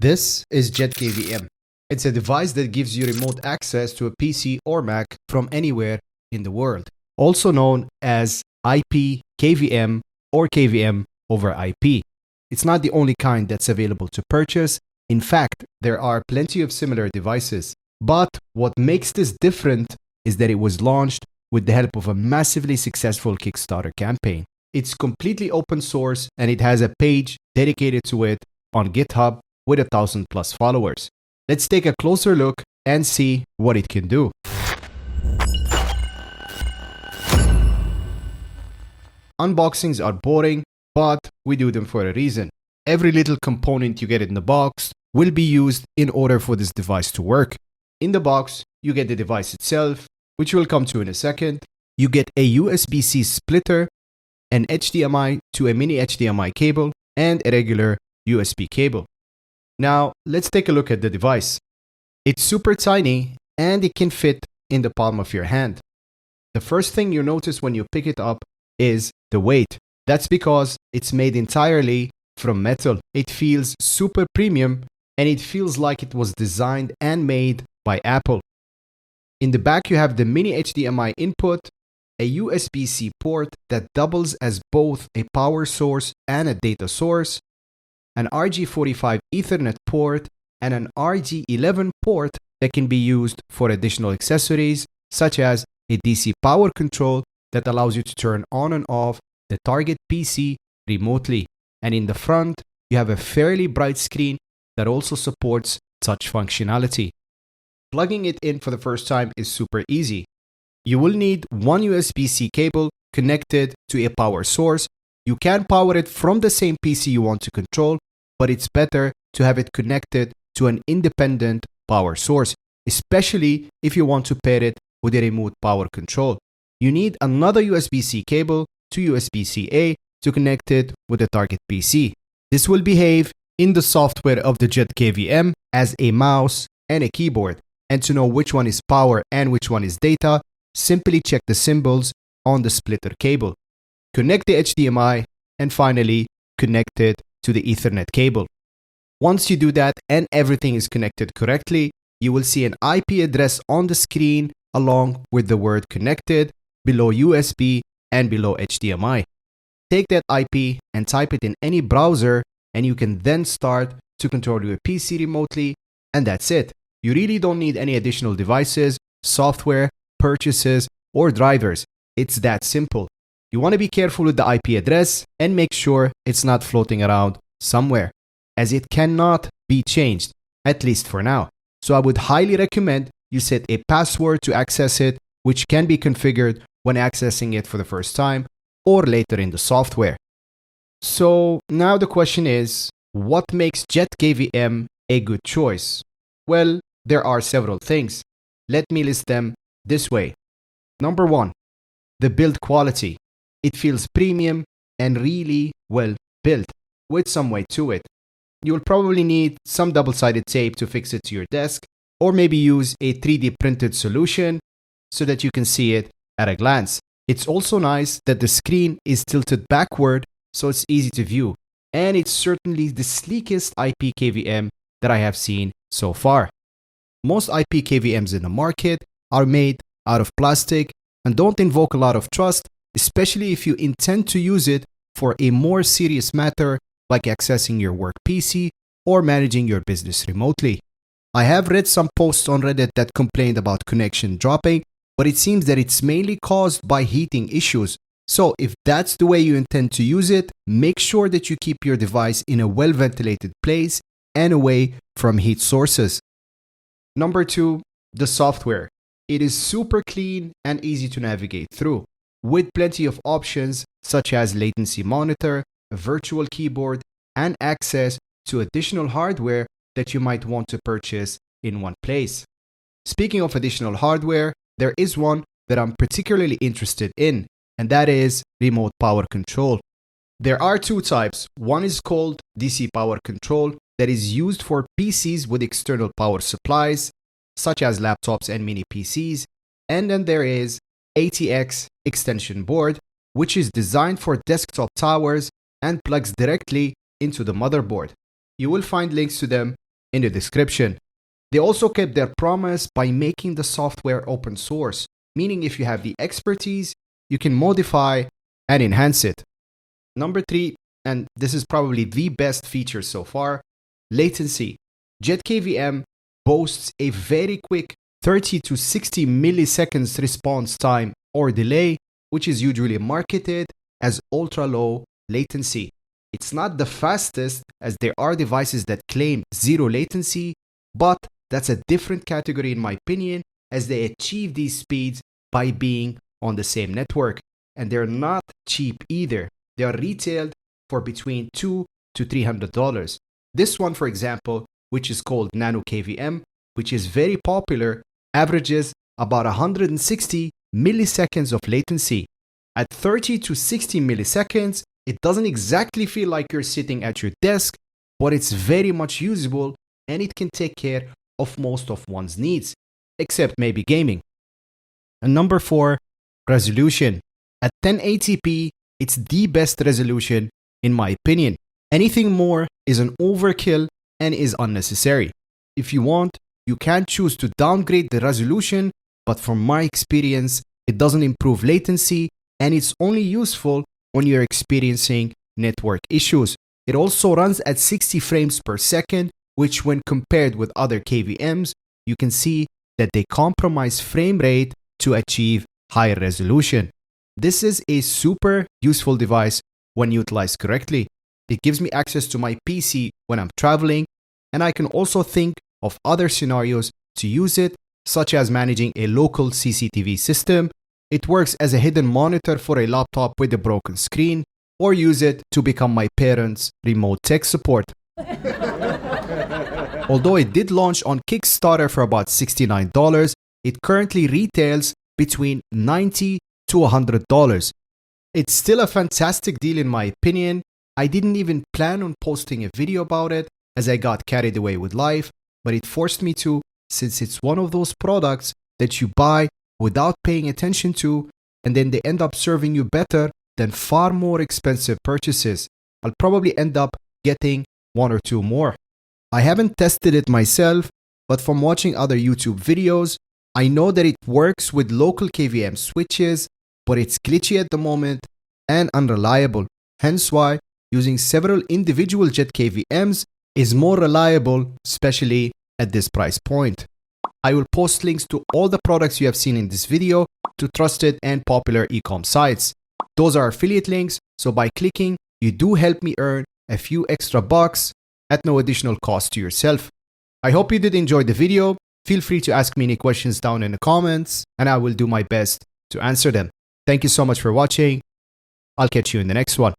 This is JetKVM. It's a device that gives you remote access to a PC or Mac from anywhere in the world, also known as IP KVM or KVM over IP. It's not the only kind that's available to purchase. In fact, there are plenty of similar devices. But what makes this different is that it was launched with the help of a massively successful Kickstarter campaign. It's completely open source and it has a page dedicated to it on GitHub with 1,000+ followers. Let's take a closer look and see what it can do. Unboxings are boring, but we do them for a reason. Every little component you get in the box will be used in order for this device to work. In the box, you get the device itself, which we'll come to in a second. You get a USB-C splitter, an HDMI to a mini HDMI cable, and a regular USB cable. Now, let's take a look at the device. It's super tiny and it can fit in the palm of your hand. The first thing you notice when you pick it up is the weight. That's because it's made entirely from metal. It feels super premium and it feels like it was designed and made by Apple. In the back, you have the mini HDMI input, a USB-C port that doubles as both a power source and a data source, an RJ45 Ethernet port, and an RJ11 port that can be used for additional accessories, such as a DC power control that allows you to turn on and off the target PC remotely. And in the front, you have a fairly bright screen that also supports touch functionality. Plugging it in for the first time is super easy. You will need one USB-C cable connected to a power source. You can power it from the same PC you want to control, but it's better to have it connected to an independent power source, especially if you want to pair it with a remote power control. You need another USB-C cable to USB-C-A to connect it with the target PC. This will behave in the software of the JetKVM as a mouse and a keyboard. And to know which one is power and which one is data, simply check the symbols on the splitter cable. Connect the HDMI and finally connect it to the Ethernet cable. Once you do that and everything is connected correctly, you will see an IP address on the screen along with the word connected below USB and below HDMI. Take that IP and type it in any browser and you can then start to control your PC remotely, and that's it. You really don't need any additional devices, software, purchases, or drivers. It's that simple. You want to be careful with the IP address and make sure it's not floating around somewhere, as it cannot be changed, at least for now. So I would highly recommend you set a password to access it, which can be configured when accessing it for the first time or later in the software. So now the question is, what makes JetKVM a good choice? Well, there are several things. Let me list them this way. Number 1, the build quality. It feels premium and really well built with some weight to it. You'll probably need some double-sided tape to fix it to your desk, or maybe use a 3D printed solution so that you can see it at a glance. It's also nice that the screen is tilted backward so it's easy to view, and it's certainly the sleekest IP KVM that I have seen so far. Most IP KVMs in the market are made out of plastic and don't invoke a lot of trust, especially if you intend to use it for a more serious matter like accessing your work PC or managing your business remotely. I have read some posts on Reddit that complained about connection dropping, but it seems that it's mainly caused by heating issues. So if that's the way you intend to use it, make sure that you keep your device in a well-ventilated place and away from heat sources. Number 2, the software. It is super clean and easy to navigate through, with plenty of options such as latency monitor, a virtual keyboard, and access to additional hardware that you might want to purchase in one place. Speaking of additional hardware, there is one that I'm particularly interested in, and that is remote power control. There are two types. One is called DC power control that is used for PCs with external power supplies, such as laptops and mini PCs. And then there is ATX Extension Board, which is designed for desktop towers and plugs directly into the motherboard. You will find links to them in the description. They also kept their promise by making the software open source, meaning if you have the expertise, you can modify and enhance it. Number 3, and this is probably the best feature so far, latency. JetKVM boasts a very quick 30 to 60 milliseconds response time or delay, which is usually marketed as ultra-low latency. It's not the fastest, as there are devices that claim zero latency, but that's a different category in my opinion, as they achieve these speeds by being on the same network. And they're not cheap either. They are retailed for between $200 to $300. This one, for example, which is called NanoKVM, which is very popular, averages about 160 milliseconds of latency. At 30 to 60 milliseconds, it doesn't exactly feel like you're sitting at your desk, but it's very much usable and it can take care of most of one's needs, except maybe gaming. And number 4, resolution. At 1080p, it's the best resolution in my opinion. Anything more is an overkill and is unnecessary. If you want, you can choose to downgrade the resolution, but from my experience, it doesn't improve latency and it's only useful when you're experiencing network issues. It also runs at 60 frames per second, which when compared with other KVMs, you can see that they compromise frame rate to achieve higher resolution. This is a super useful device when utilized correctly. It gives me access to my PC when I'm traveling, and I can also think of other scenarios to use it, such as managing a local CCTV system. It works as a hidden monitor for a laptop with a broken screen, or use it to become my parents' remote tech support. Although it did launch on Kickstarter for about $69, it currently retails between $90 to $100. It's still a fantastic deal in my opinion. I didn't even plan on posting a video about it as I got carried away with life, but it forced me to, since it's one of those products that you buy without paying attention to, and then they end up serving you better than far more expensive purchases. I'll probably end up getting 1 or 2 more. I haven't tested it myself, but from watching other YouTube videos, I know that it works with local KVM switches, but it's glitchy at the moment and unreliable. Hence why using several individual JetKVMs is more reliable, especially at this price point. I will post links to all the products you have seen in this video to trusted and popular e-com sites. Those are affiliate links, so by clicking, you do help me earn a few extra bucks at no additional cost to yourself. I hope you did enjoy the video. Feel free to ask me any questions down in the comments, and I will do my best to answer them. Thank you so much for watching. I'll catch you in the next one.